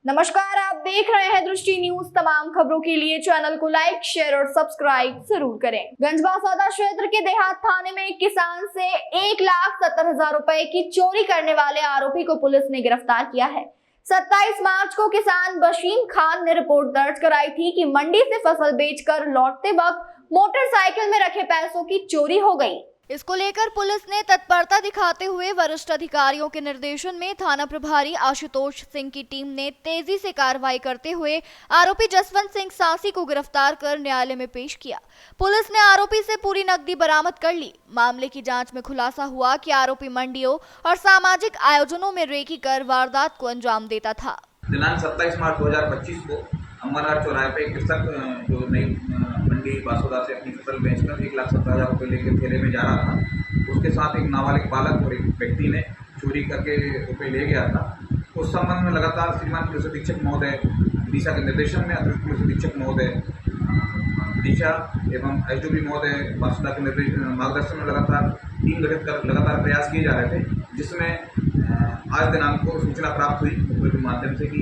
नमस्कार, आप देख रहे हैं दृष्टि न्यूज। तमाम खबरों के लिए चैनल को लाइक, शेयर और सब्सक्राइब जरूर करें। गंजबासौदा क्षेत्र के देहात थाने में एक किसान से 1,70,000 रुपए की चोरी करने वाले आरोपी को पुलिस ने गिरफ्तार किया है। 27 मार्च को किसान बशीम खान ने रिपोर्ट दर्ज कराई थी कि मंडी से फसल बेचकर लौटते वक्त मोटरसाइकिल में रखे पैसों की चोरी हो गई। इसको लेकर पुलिस ने तत्परता दिखाते हुए वरिष्ठ अधिकारियों के निर्देशन में थाना प्रभारी आशुतोष सिंह की टीम ने तेजी से कार्रवाई करते हुए आरोपी जसवंत सिंह सासी को गिरफ्तार कर न्यायालय में पेश किया। पुलिस ने आरोपी से पूरी नकदी बरामद कर ली। मामले की जांच में खुलासा हुआ कि आरोपी मंडियों और सामाजिक आयोजनों में रेकी कर वारदात को अंजाम देता था। दिनांक 27 मार्च 2025 को अम्बरनाथ चौराहे पे कृषक जो नई मंडी बासोदा से अपनी फसल बेचकर 1,70,000 रुपये लेकर ठेले में जा रहा था, उसके साथ एक नाबालिग बालक और एक व्यक्ति ने चोरी करके रुपये ले गया था। उस संबंध में लगातार श्रीमान पुलिस अधीक्षक महोदय विदिशा के निर्देशन में अतिरिक्त पुलिस अधीक्षक महोदय विदिशा एवं एसडीओपी महोदय बासोदा के मार्गदर्शन में लगातार टीम गठित कर लगातार प्रयास किए जा रहे थे, जिसमें आज दिनांक को सूचना प्राप्त हुई के माध्यम से कि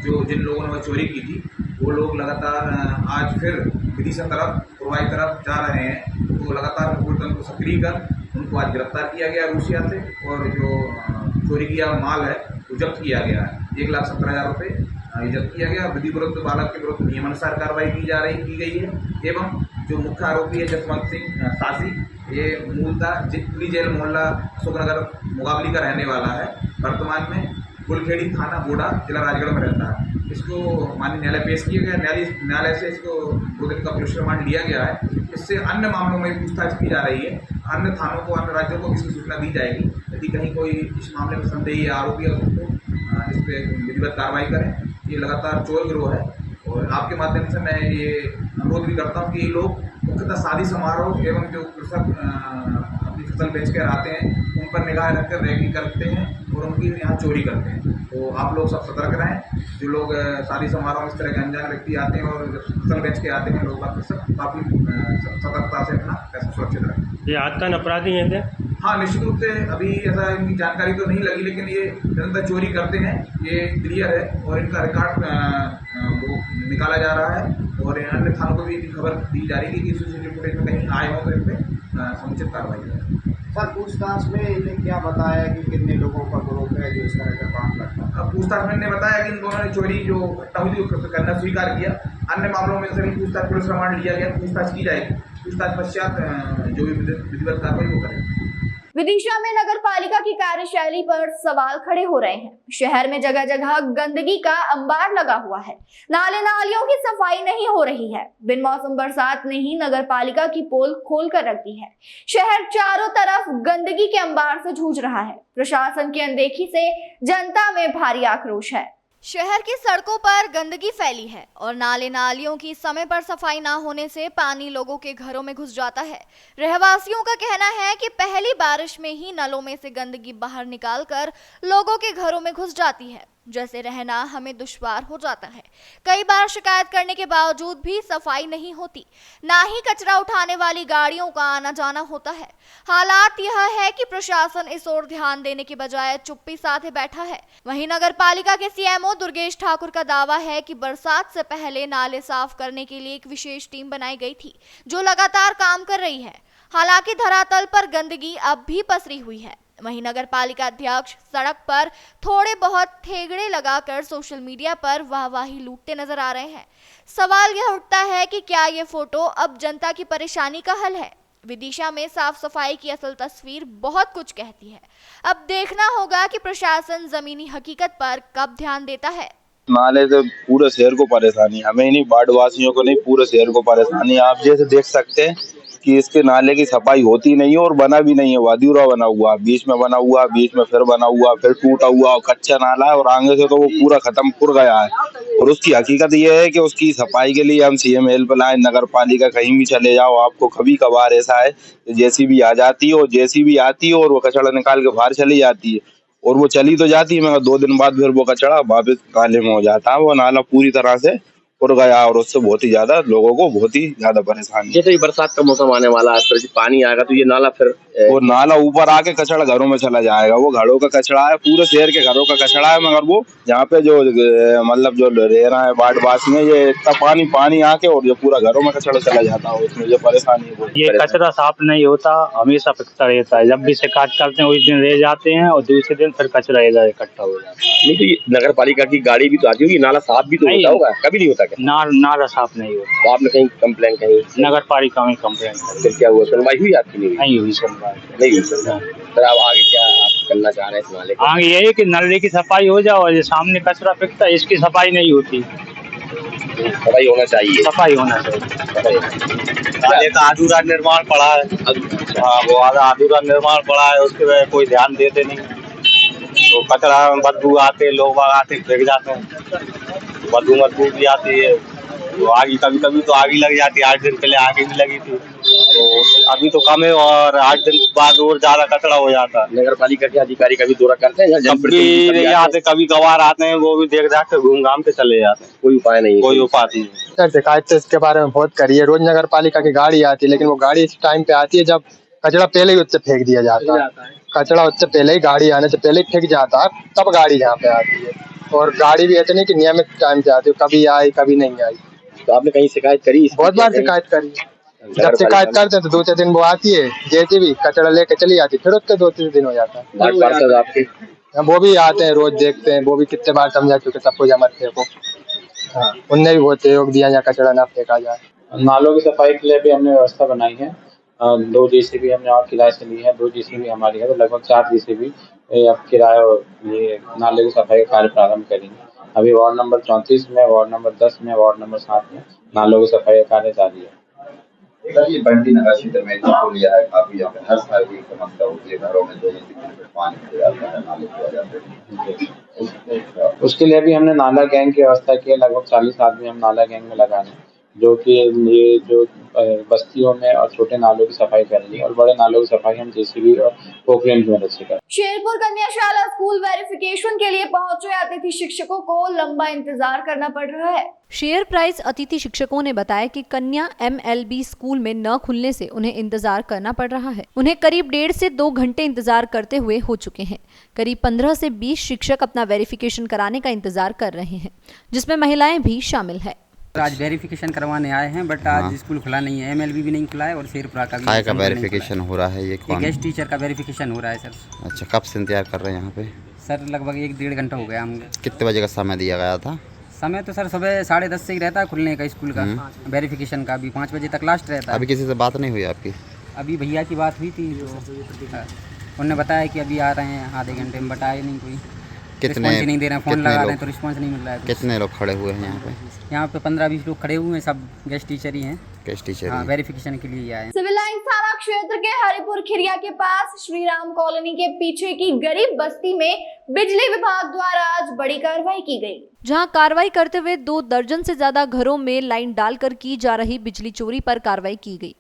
जो जिन लोगों ने वह चोरी की थी वो लोग लगातार आज फिर विदिशा तरफ पुरवाई तरफ जा रहे हैं। तो लगातार मुखबिर को सक्रिय कर उनको आज गिरफ्तार किया गया रूसिया से, और जो चोरी किया माल है वो जब्त किया गया है। 1,70,000 रुपये जब्त किया गया। विधि विरुद्ध बालक के विरुद्ध नियमानुसार कार्रवाई की गई है। एवं जो मुख्य आरोपी है जसवंत सिंह सासी, ये मूलतः जितली जेल मोहल्ला अशोकनगर मुकाबली का रहने वाला है। वर्तमान में फुलखेड़ी थाना बोडा जिला राजगढ़ में रहता है। इसको माननीय न्यायालय पेश किया गया। न्यायालय से इसको 2 दिन का पुलिस रिमांड लिया गया है। इससे अन्य मामलों में पूछताछ की जा रही है। अन्य थानों को, अन्य राज्यों को इसकी सूचना दी जाएगी। यदि कहीं कोई इस मामले में संदेही या आरोपी है उसको इस पर विधिवत कार्रवाई करें। ये लगातार चोर गिरोह है, और आपके माध्यम से मैं ये अनुरोध भी करता हूँ कि ये लोग मुख्यतः शादी समारोह एवं जो कृषक अपनी फसल बेच कर आते हैं उन पर निगाह रखकर रैगिंग करते हैं और उनकी यहाँ चोरी करते हैं। तो आप लोग सब सतर्क रहें। जो लोग शादी समारोह में इस तरह के अनजान व्यक्ति आते हैं और फसल बेच के आते हैं, लोग काफ़ी सतर्कता से अपना पैसा सुरक्षित रखें। ये आतंक अपराधी हैं क्या? हाँ, निश्चित रूप से अभी ऐसा इनकी जानकारी तो नहीं लगी, लेकिन ये निरंतर चोरी करते हैं, ये क्लियर है। और इनका रिकॉर्ड वो निकाला जा रहा है, और अन्य थानों को भी खबर दी जा रही है कि सीसीटीवी फुटेज में कहीं आए हों तो इन पर समुचित कार्रवाई करें। सर, पूछताछ में इन्हें क्या बताया कि कितने लोगों का ग्रुप है जो इस तरह का काम करता है? पूछताछ में इन्हें बताया कि इन दोनों ने चोरी जो घटना हुई करना स्वीकार किया। अन्य मामलों में सभी पूछताछ पुलिस रिमांड लिया गया, पूछताछ की जाएगी। पूछताछ पश्चात जो भी विधिवत कार्रवाई वो करेंगे। विदिशा में नगर पालिका की कार्यशैली पर सवाल खड़े हो रहे हैं। शहर में जगह जगह गंदगी का अंबार लगा हुआ है। नाले नालियों की सफाई नहीं हो रही है। बिन मौसम बरसात ने ही नगर पालिका की पोल खोल कर रख दी है। शहर चारों तरफ गंदगी के अंबार से जूझ रहा है। प्रशासन की अनदेखी से जनता में भारी आक्रोश है। शहर की सड़कों पर गंदगी फैली है और नाले नालियों की समय पर सफाई ना होने से पानी लोगों के घरों में घुस जाता है। रहवासियों का कहना है कि पहली बारिश में ही नलों में से गंदगी बाहर निकालकर लोगों के घरों में घुस जाती है, जैसे रहना हमें दुश्वार हो जाता है। कई बार शिकायत करने के बावजूद भी सफाई नहीं होती, ना ही कचरा उठाने वाली गाड़ियों का आना जाना होता है। हालात यह है कि प्रशासन इस ओर ध्यान देने के बजाय चुप्पी साधे बैठा है। वहीं नगर पालिका के सीएमओ दुर्गेश ठाकुर का दावा है कि बरसात से पहले नाले साफ करने के लिए एक विशेष टीम बनाई गई थी जो लगातार काम कर रही है। हालांकि धरातल पर गंदगी अब भी पसरी हुई है। वहीं नगर पालिका अध्यक्ष सड़क पर थोड़े बहुत ठेगड़े लगाकर सोशल मीडिया पर वाहवाही लूटते नजर आ रहे हैं। सवाल यह उठता है कि क्या ये फोटो अब जनता की परेशानी का हल है? विदिशा में साफ सफाई की असल तस्वीर बहुत कुछ कहती है। अब देखना होगा कि प्रशासन जमीनी हकीकत पर कब ध्यान देता है। नाले से पूरे शहर को परेशानी, हमें नहीं, वार्ड वासियों को नहीं, पूरे शहर को परेशानी। आप जैसे देख सकते हैं कि इसके नाले की सफाई होती नहीं है और बना भी नहीं है। वादीरा बना हुआ, बीच में बना हुआ, बीच में फिर बना हुआ, फिर टूटा हुआ और कच्चा नाला है, और आगे से तो वो पूरा खत्म पुर गया है। और उसकी हकीकत ये है कि उसकी सफाई के लिए हम सीएम हेल्पलाइन, नगर पालिका, कहीं भी चले जाओ, आपको कभी कभार ऐसा है जेसीबी आ जाती है, और जेसीबी आती है और वो कचरा निकाल के बाहर चली जाती है, और वो चली तो जाती है मगर 2 दिन बाद फिर वो कचरा वापस नाले में हो जाता है। वो नाला पूरी तरह से उड़ गया और उससे बहुत ही ज्यादा लोगों को बहुत ही ज्यादा परेशानी। जैसे बरसात का मौसम आने वाला है, इस तरह से पानी आएगा तो ये नाला फिर वो नाला ऊपर आके कचरा घरों में चला जाएगा। वो घरों का कचरा है, पूरे शहर के घरों का कचरा है, मगर वो यहाँ पे जो मतलब जो रह रहा है वार्डवासी में, ये इतना पानी आके और जो पूरा घरों में कचरा चला जाता है, उसमें जो परेशानी है। ये कचरा साफ नहीं होता, हमेशा फिकता रहता है। जब भी शिकायत करते हैं उस दिन रह जाते हैं और दूसरे दिन फिर कचरा इधर इकट्ठा हो जाता है। नहीं तो ये नगर पालिका की गाड़ी भी तो आती होगी, नाला साफ भी तो नहीं होता होगा, कभी नहीं होता क्या? नाला साफ नहीं होता। तो आपने कहीं कंप्लेन कहीं नगर पालिका में कंप्लेन फिर क्या हुआ, सुनवाई हुई आपकी? नहीं हुई सुनवाई। नहीं हुई सुनवाई। फिर आप आगे क्या आप करना चाह रहे हैं इस नाले को? आगे यही कि नले की सफाई हो जाए और ये सामने कचरा फेंकता है इसकी सफाई नहीं होती। सफाई होना चाहिए, सफाई होना चाहिए। नाले का अधूरा निर्माण पड़ा है। हाँ, वो अधूरा निर्माण पड़ा है, उसके वजह कोई ध्यान देते नहीं। तो कचरा बदबू आते, लोग आते फेंक जाते हैं, बदबू भी आती है। तो आगे कभी तो आगे लग जाती है। 8 दिन पहले आगे भी लगी थी, तो अभी तो कम है और 8 दिन बाद और ज्यादा कचरा हो जाता है। नगर पालिका के अधिकारी कभी दौरा करते हैं? कभी नहीं आते, कभी कभार आते हैं, वो भी देख के घूम घाम के चले जाते हैं। कोई उपाय नहीं, कोई उपाय नहीं। सर शिकायत तो इसके बारे में बहुत करी है। रोज नगर पालिका की गाड़ी आती है, लेकिन वो गाड़ी इस टाइम पे आती है जब कचरा पहले ही उससे फेंक दिया जाता है। कचरा उससे पहले ही, गाड़ी आने से पहले ही फेंक जाता है, तब गाड़ी यहाँ पे आती है। और गाड़ी भी ऐसे नहीं कि नियमित टाइम से आती है, कभी आई कभी नहीं आई। तो आपने कहीं शिकायत करी? बहुत बार शिकायत करी। जब शिकायत करते हैं तो दूसरे दिन वो आती है, जैसे भी कचरा लेके चली जाती है, फिर उसके 2-3 दिन हो जाता है। वार्ड पार्षद आपके वो भी आते हैं, रोज देखते हैं, वो भी कितने बार समझा चुके सबको जमा फेंको। हाँ, उनने भी बहुत सहयोग दिया यहाँ कचरा ना फेंका जाए। नालों की सफाई के लिए भी हमने व्यवस्था बनाई है। 2 JCB हमने और किराए से ली है। 2 JCB हमारी है, तो लगभग 4 JCB अब किराए और ये नाले की सफाई का कार्य प्रारंभ करेंगे। अभी वार्ड नंबर 34 में, वार्ड नंबर 10 में, वार्ड नंबर 7 में नालों की सफाई का कार्य जारी है। ये बंटी नगर क्षेत्र में लिया है काफी, यहाँ पे हर साल की समस्या होती है, घरों में 2 दिन पानी हो जाता है, नाले हो जाते हैं। उसके लिए भी हमने नाला गैंग की व्यवस्था की है। लगभग 40 आदमी हम नाला गैंग में लगा रहे हैं, जो कि ये जो बस्तियों में और छोटे नालों की सफाई करेंगे, और बड़े नालों की सफाई हम JCB और पोखरेन की मदद से करेंगे। शेरपुर कन्याशाला स्कूल वेरिफिकेशन के लिए पहुंचे अतिथि शिक्षकों को लंबा इंतजार करना पड़ रहा है। शेयर प्राइस अतिथि शिक्षकों ने बताया कि कन्या MLB स्कूल में न खुलने से उन्हें इंतजार करना पड़ रहा है। उन्हें करीब 1.5 से 2 घंटे इंतजार करते हुए हो चुके हैं। करीब 15 से 20 शिक्षक अपना वेरिफिकेशन कराने का इंतजार कर रहे हैं, जिसमें महिलाएं भी शामिल है। आज वेरिफिकेशन करवाने आए हैं, बट आज स्कूल खुला नहीं है। MLB भी नहीं खुला है और शेरपुरा का भी का वेरिफिकेशन हो रहा है। ये कौन? गेस्ट टीचर का वेरिफिकेशन हो रहा है सर। अच्छा, कब से इंतजार कर रहे हैं यहाँ पे? सर लगभग 1-1.5 घंटा हो गया हमको। कितने बजे का समय दिया गया था? समय तो सर सुबह 10:30 से ही रहता है खुलने का स्कूल का। वेरिफिकेशन का भी 5 बजे तक लास्ट रहता है। अभी किसी से बात नहीं हुई आपकी? अभी भैया की बात हुई थी, तो उन्होंने बताया कि अभी आ रहे हैं आधे घंटे में, बट आए नहीं कोई। रिस्पॉन्स नहीं दे रहे हैं, फोन लगा रहे हैं तो रिस्पॉन्स नहीं मिल रहा है। कितने लोग खड़े हुए हैं यहाँ पे? यहाँ पे 15-20 लोग खड़े हुए हैं, सब गेस्ट टीचर ही हैं। Guest teacher? हाँ, वेरिफिकेशन के लिए आए हैं। सिविल लाइंस थाना क्षेत्र के हरिपुर खिरिया के पास श्री राम कॉलोनी के पीछे की गरीब बस्ती में बिजली विभाग द्वारा आज बड़ी कार्रवाई की गई, जहां कार्रवाई करते हुए 2 दर्जन से ज्यादा घरों में लाइन डालकर की जा रही बिजली चोरी पर कार्रवाई की गई।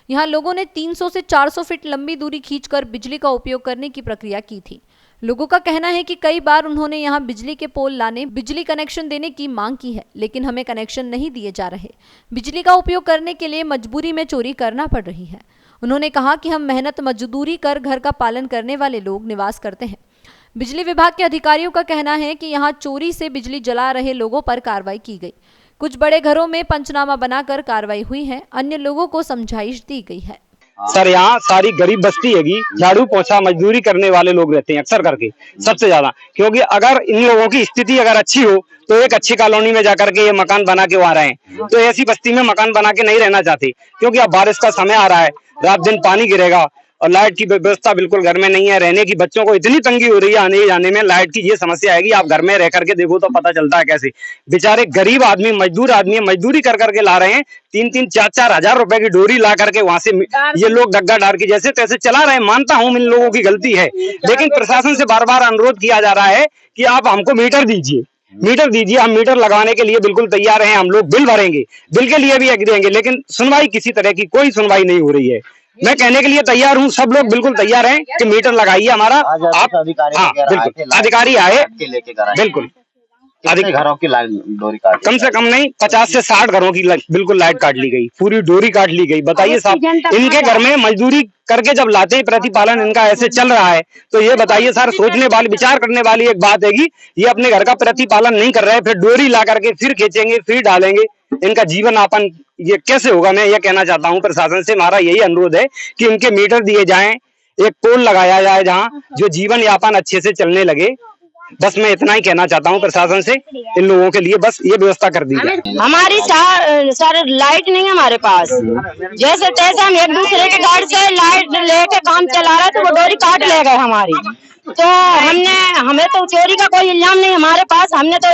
यहां लोगों ने 300 से 400 फीट लंबी दूरी खींचकर बिजली का उपयोग करने की प्रक्रिया की थी। लोगों का कहना है कि कई बार उन्होंने यहां बिजली के पोल लाने, बिजली कनेक्शन देने की मांग की है, लेकिन हमें कनेक्शन नहीं दिए जा रहे। बिजली का उपयोग करने के लिए मजबूरी में चोरी करना पड़ रही है। उन्होंने कहा कि हम मेहनत मजदूरी कर घर का पालन करने वाले लोग निवास करते हैं। बिजली विभाग के अधिकारियों का कहना है कि यहां चोरी से बिजली जला रहे लोगों पर कार्रवाई की गई। कुछ बड़े घरों में पंचनामा बनाकर कार्रवाई हुई है, अन्य लोगों को समझाइश दी गई है। सर यहाँ सारी गरीब बस्ती हैगी, झाड़ू पोछा मजदूरी करने वाले लोग रहते हैं अक्सर करके, सबसे ज्यादा। क्योंकि अगर इन लोगों की स्थिति अगर अच्छी हो तो एक अच्छी कॉलोनी में जाकर के ये मकान बना के वहाँ रहे, तो ऐसी बस्ती में मकान बना के नहीं रहना चाहते। क्योंकि अब बारिश का समय आ रहा है, रात दिन पानी गिरेगा और लाइट की व्यवस्था बिल्कुल घर में नहीं है। रहने की बच्चों को इतनी तंगी हो रही है आने जाने में, लाइट की ये समस्या है कि आप घर में रह करके देखो तो पता चलता है कैसे बेचारे गरीब आदमी, मजदूर आदमी मजदूरी कर करके ला रहे हैं। 3-3, 4-4 हजार रुपए की डोरी ला करके वहां से ये लोग डग्गा डार की जैसे तैसे चला रहे हैं। मानता हूं इन लोगों की गलती है, लेकिन प्रशासन से बार बार अनुरोध किया जा रहा है कि आप हमको मीटर दीजिए, मीटर दीजिए। हम मीटर लगाने के लिए बिल्कुल तैयार हैं, हम लोग बिल भरेंगे, बिल के लिए भी एग्री देंगे, लेकिन सुनवाई किसी तरह की कोई सुनवाई नहीं हो रही है। मैं कहने के लिए तैयार हूँ, सब लोग बिल्कुल तैयार हैं कि मीटर लगाइए हमारा। आप हाँ बिल्कुल, अधिकारी आए बिल्कुल। कितने घरों की लाइन डोरी काट कम से कम नहीं 50 से 60 घरों की बिल्कुल लाइट काट ली गई, पूरी डोरी काट ली गई। बताइए साहब, इनके घर में मजदूरी करके जब लाते हैं, प्रतिपालन इनका ऐसे चल रहा है, तो ये बताइए सर, सोचने वाली, विचार करने वाली एक बात है कि ये अपने घर का प्रतिपालन नहीं कर रहे, फिर डोरी ला करके फिर खींचेंगे, फिर डालेंगे। इनका जीवन यापन ये कैसे होगा? मैं ये कहना चाहता हूँ प्रशासन से, हमारा यही अनुरोध है कि इनके मीटर दिए जाएं, एक पोल लगाया जाए जहाँ जो जीवन यापन अच्छे से चलने लगे। बस मैं इतना ही कहना चाहता हूँ प्रशासन से, इन लोगों के लिए बस ये व्यवस्था कर दी जाए। हमारी सर लाइट नहीं है हमारे पास, जैसे तैसे हम एक दूसरे के घर से लाइट लेके काम चला रहे तो वो डोरी काट ले गए हमारी। तो हमें तो चोरी का कोई इल्जाम नहीं हमारे पास, हमने तो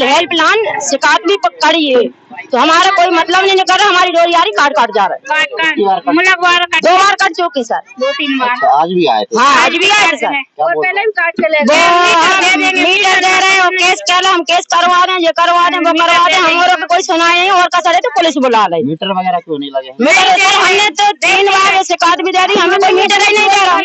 हेल्पलाइन शिकायत भी करी है, तो हमारा कोई मतलब नहीं कर रहा, हमारी डोरी यारी काट जा रहा है। 2 बार कट चुकी सर, 2-3 बार। आज भी आए थे? हाँ आज भी आए थे सर, और पहले भी काट के ले गए। मीटर दे रहे हैं, केस चल, हम केस करवा दें, ये करवा दें, वो करवा दें, हमारे को कोई सुनाई नहीं, और कसर है तो पुलिस बुला ले। मीटर वगैरह क्यों नहीं लगे? मीटर हमने तो 3 बार शिकायत भी दे दी, हमें कोई मीटर ही नहीं दे रहा।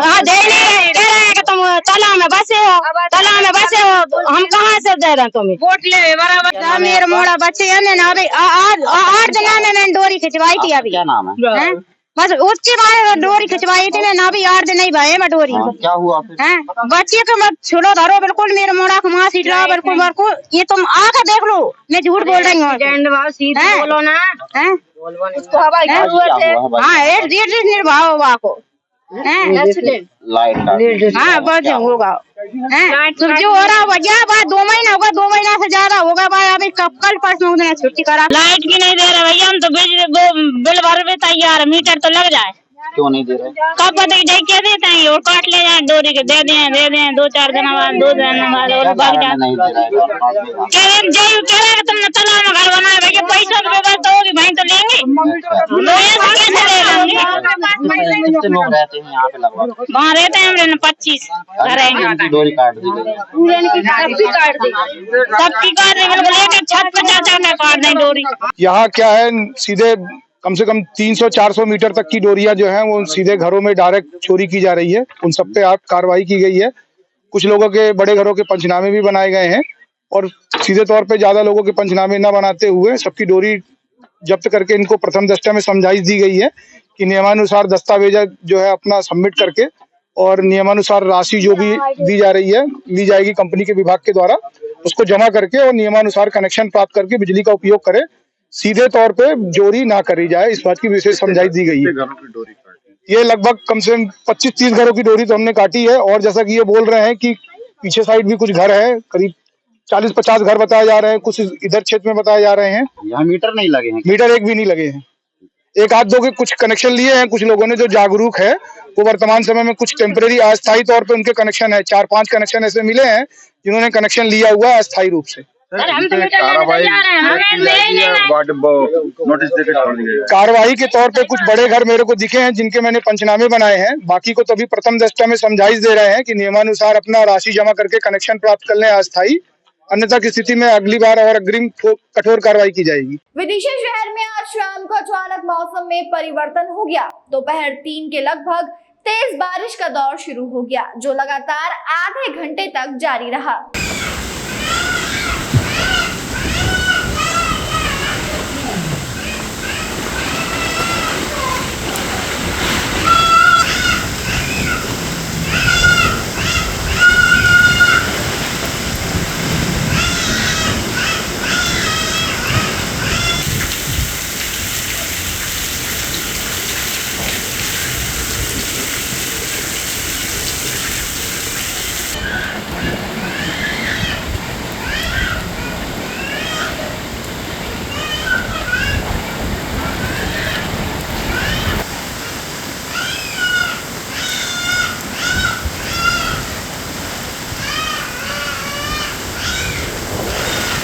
हाँ दे नहीं, कह रहे हैं कि तुम तालाब में बसे हो, तालाब में बसे हो, हम कहाँ से दे रहे हैं तुम्हें? वोट ले बराबर। मेरे मोड़ा बच्चे है ना, अभी 8 दिन में मैंने डोरी खिंचवाई थी। अभी क्या नाम है? बस उसके बाद डोरी खिंचवाई थी ना, अभी 8 दिन नहीं भाई मैं डोरी। क्या हुआ फिर? बच्चे को मत छोड़ो, धरो बिल्कुल, मेरे मोड़ा को माँ सीट रहा बिल्कुल बिल्कुल। ये तुम आकर देख लो, मैं झूठ बोल रही हूँ। बोलो ना, हाँ निर्भाव को लाइट हाँ बस होगा। जो हो रहा भैया बात 2 महीना होगा, 2 महीना से ज्यादा होगा भाई। अभी कल परसों छुट्टी करा, लाइट की नहीं दे रहे भैया, हम तो बिल भर भी तैयार है, मीटर तो लग जाए। क्यों नहीं दे रहे? कब पता क्या देते हैं, और काट ले जाए डोरी के, दे दें 2-4 दिन बाद, 2 दिन बाद और भाग जाए। कह रहे तुमने तालाब में घर बनाया भैया, पैसा की व्यवस्था होगी भाई तो लेंगे, कितने लोग रहते हैं यहाँ पे? लगभग वहाँ रहते हैं हमने 25 रहेंगे। डोरी काट दी गई, सबकी काट दी, बिल्कुल एक छत पर जा काट दें डोरी। यहाँ क्या है, सीधे कम से कम 300-400 मीटर तक की डोरियां जो हैं वो सीधे घरों में डायरेक्ट चोरी की जा रही है। उन सब पे आप कार्रवाई की गई है। कुछ लोगों के, बड़े घरों के पंचनामे भी बनाए गए हैं, और सीधे तौर पे ज्यादा लोगों के पंचनामे न बनाते हुए सबकी डोरी जब्त करके इनको प्रथम दृष्टया में समझाइश दी गई है कि नियमानुसार दस्तावेज जो है अपना सबमिट करके, और नियमानुसार राशि जो भी दी जा रही है, ली जाएगी कंपनी के विभाग के द्वारा, उसको जमा करके और नियमानुसार कनेक्शन प्राप्त करके बिजली का उपयोग करे। सीधे तौर पे चोरी ना करी जाए, इस बात की विशेष समझाइश दी गई है। ये लगभग कम से कम 25-30 घरों की डोरी तो हमने काटी है, और जैसा कि ये बोल रहे हैं कि पीछे साइड भी कुछ घर है, करीब 40-50 घर बताए जा रहे हैं, कुछ इधर क्षेत्र में बताए जा रहे हैं। यहाँ मीटर नहीं लगे हैं? मीटर एक भी नहीं लगे हैं। 1-2 के कुछ कनेक्शन लिए हैं कुछ लोगों ने, जो जागरूक है वो वर्तमान समय में कुछ टेम्परेरी अस्थायी तौर पे उनके कनेक्शन है। 4-5 कनेक्शन ऐसे मिले हैं जिन्होंने कनेक्शन लिया हुआ है अस्थायी रूप से। कार्रवाई के तौर पे कुछ बड़े घर मेरे को दिखे हैं जिनके मैंने पंचनामे बनाए हैं। बाकी को तभी प्रथम दृष्टया में समझाइश दे रहे हैं कि नियमानुसार अपना राशि जमा करके कनेक्शन प्राप्त कर लें अस्थायी, अन्यथा की स्थिति में अगली बार और अग्रिम कठोर कार्रवाई की जाएगी। विदिशा शहर में आज शाम को अचानक मौसम में परिवर्तन हो गया। दोपहर 3 के लगभग तेज बारिश का दौर शुरू हो गया, जो लगातार आधे घंटे तक जारी रहा।